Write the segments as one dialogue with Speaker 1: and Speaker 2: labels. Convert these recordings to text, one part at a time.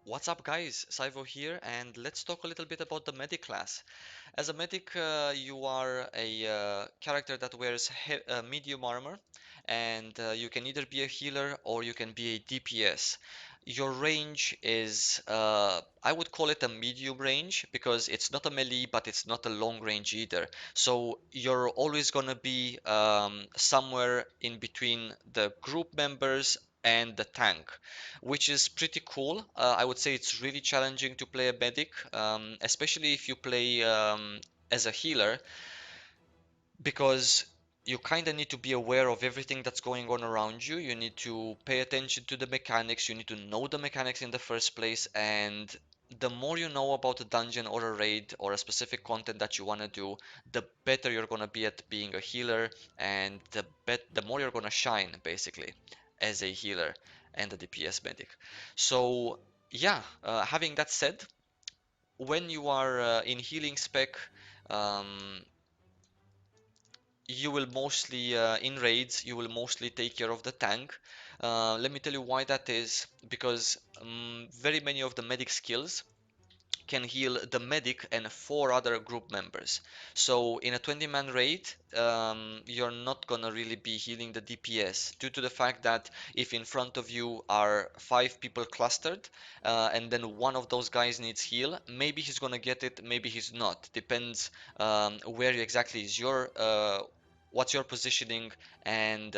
Speaker 1: What's up guys, Saivo here, and let's talk a little bit about the medic class. As a medic, you are a character that wears medium armor, and you can either be a healer or you can be a DPS. Your range is, I would call it a medium range because it's not a melee, but it's not a long range either. So you're always gonna be somewhere in between the group members and the tank, which is pretty cool. I would say it's really challenging to play a medic, especially if you play as a healer, because you kind of need to be aware of everything that's going on around you. You need to pay attention to the mechanics. You need to know the mechanics in the first place. And the more you know about a dungeon or a raid or a specific content that you want to do, the better you're going to be at being a healer, and the more you're going to shine basically as a healer and a DPS medic. So yeah, having that said, when you are in healing spec, um, you will mostly in raids you will mostly take care of the tank. Let me tell you why that is, because very many of the medic skills can heal the medic and four other group members. So in a 20-man raid, you're not gonna really be healing the DPS, due to the fact that if in front of you are five people clustered, and then one of those guys needs heal, maybe he's gonna get it, maybe he's not. Depends where exactly is your what's your positioning, and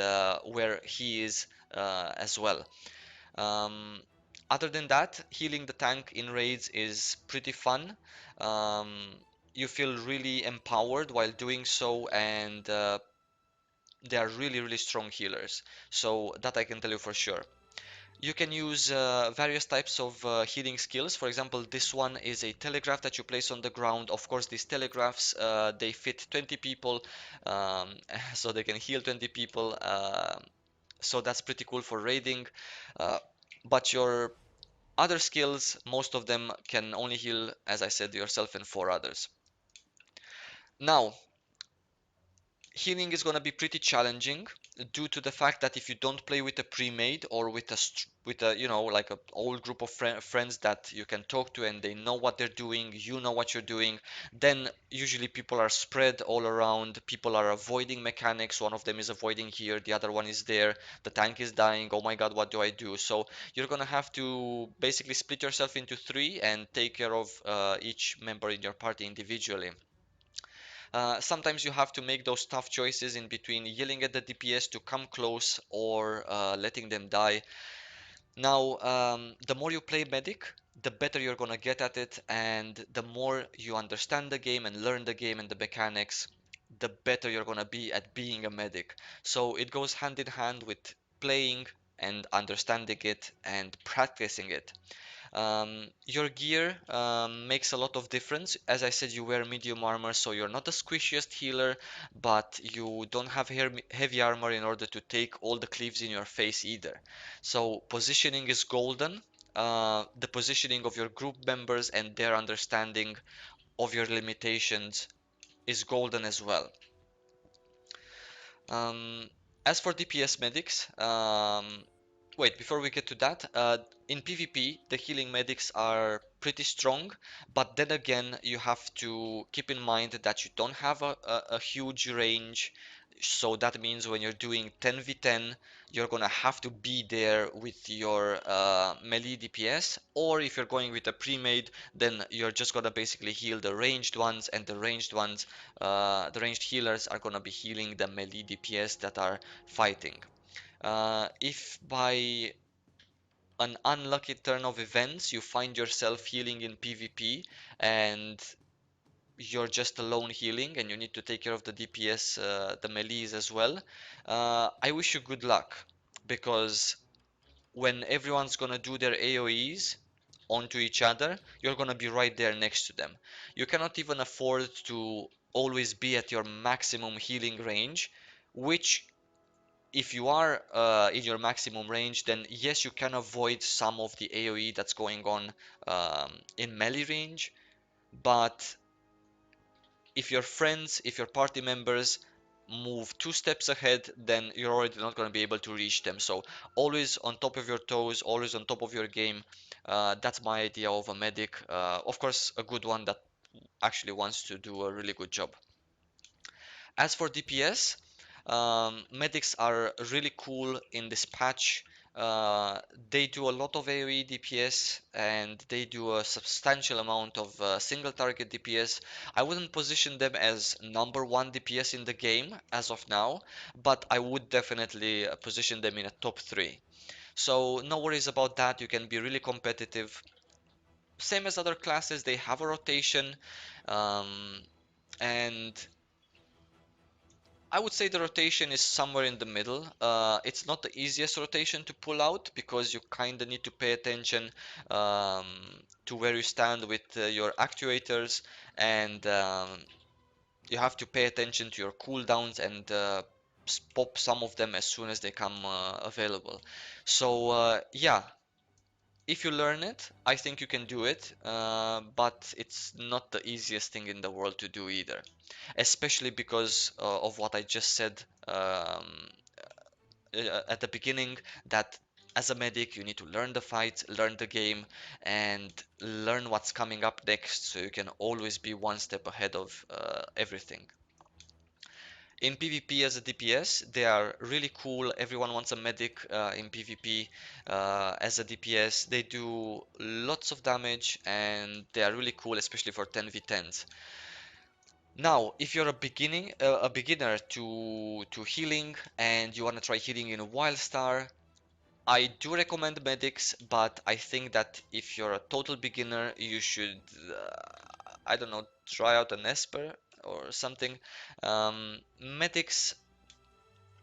Speaker 1: where he is as well. Um, Other than that, healing the tank in raids is pretty fun. Um, you feel really empowered while doing so, and they are really, really strong healers. So that I can tell you for sure. You can use various types of healing skills. For example, this one is a telegraph that you place on the ground. Of course, these telegraphs, they fit 20 people, um, so they can heal 20 people. So that's pretty cool for raiding. Uh, but your other skills, most of them can only heal, as I said, yourself and four others. Now, healing is going to be pretty challenging due to the fact that if you don't play with a pre-made or with a like a old group of friends that you can talk to and they know what they're doing, you know what you're doing, then usually people are spread all around. People are avoiding mechanics. One of them is avoiding here, the other one is there, the tank is dying. Oh my god, what do I do? So you're gonna have to basically split yourself into three and take care of each member in your party individually. Sometimes you have to make those tough choices in between yelling at the DPS to come close or letting them die. Now, the more you play Medic, the better you're gonna get at it, and the more you understand the game and learn the game and the mechanics, the better you're gonna be at being a medic. So it goes hand in hand with playing and understanding it and practicing it. Your gear makes a lot of difference. As I said, you wear medium armor, so you're not the squishiest healer, but you don't have heavy armor in order to take all the cleaves in your face either. So positioning is golden. The positioning of your group members and their understanding of your limitations is golden as well. Um, as for DPS medics, wait, before we get to that, in PvP, the healing medics are pretty strong, but then again, you have to keep in mind that you don't have a huge range. So that means when you're doing 10v10, you're gonna have to be there with your melee DPS, or if you're going with a pre-made, then you're just gonna basically heal the ranged ones, and the ranged healers are gonna be healing the melee DPS that are fighting. If by an unlucky turn of events you find yourself healing in PvP and you're just alone healing and you need to take care of the DPS, the melees as well, I wish you good luck, because when everyone's gonna do their AoEs onto each other, you're gonna be right there next to them. You cannot even afford to always be at your maximum healing range, which if you are in your maximum range, then yes, you can avoid some of the AoE that's going on in melee range. But if your friends, if your party members move two steps ahead, then you're already not going to be able to reach them. So always on top of your toes, always on top of your game. That's my idea of a medic. Of course, a good one that actually wants to do a really good job. As for DPS, medics are really cool in this patch. They do a lot of AoE DPS and they do a substantial amount of single target DPS. I wouldn't position them as number one DPS in the game as of now, but I would definitely position them in a top three. So no worries about that. You can be really competitive. Same as other classes, they have a rotation, um, and I would say the rotation is somewhere in the middle. It's not the easiest rotation to pull out because you kind of need to pay attention to where you stand with your actuators, and you have to pay attention to your cooldowns and pop some of them as soon as they come available. So yeah, if you learn it, I think you can do it, but it's not the easiest thing in the world to do either, especially because of what I just said at the beginning, that as a medic, you need to learn the fight, learn the game, and learn what's coming up next so you can always be one step ahead of everything. In PvP as a DPS, they are really cool. Everyone wants a medic in PvP as a DPS. They do lots of damage and they are really cool, especially for 10v10s. Now, if you're a beginner to healing and you want to try healing in Wildstar, I do recommend medics, but I think that if you're a total beginner, you should, I don't know, try out an Esper or something. Medics,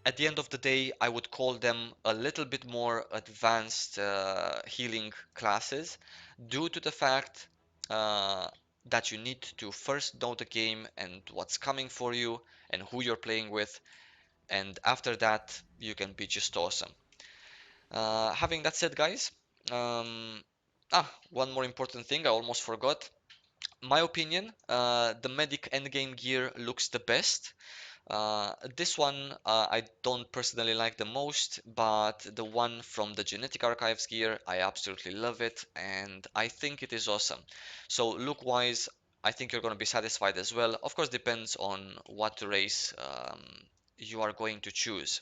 Speaker 1: at the end of the day, I would call them a little bit more advanced healing classes due to the fact uh, that you need to first know the game and what's coming for you and who you're playing with, and after that, you can be just awesome. Having that said, guys, um, one more important thing I almost forgot. My opinion, the medic endgame gear looks the best. This one I don't personally like the most, but the one from the Genetic Archives gear, I absolutely love it, and I think it is awesome. So look-wise, I think you're going to be satisfied as well. Of course, depends on what race you are going to choose.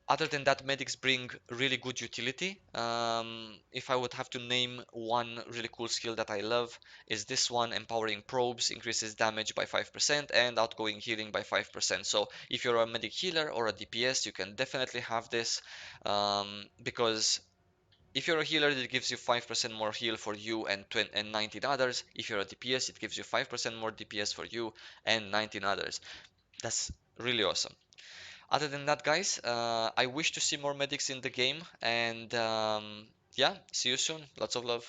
Speaker 1: Other than that, medics bring really good utility. If I would have to name one really cool skill that I love, is this one: Empowering Probes increases damage by 5% and outgoing healing by 5%. So if you're a medic healer or a DPS, you can definitely have this, because if you're a healer, it gives you 5% more heal for you and 19 others. If you're a DPS, it gives you 5% more DPS for you and 19 others. That's really awesome. Other than that, guys, I wish to see more medics in the game, and yeah, see you soon. Lots of love.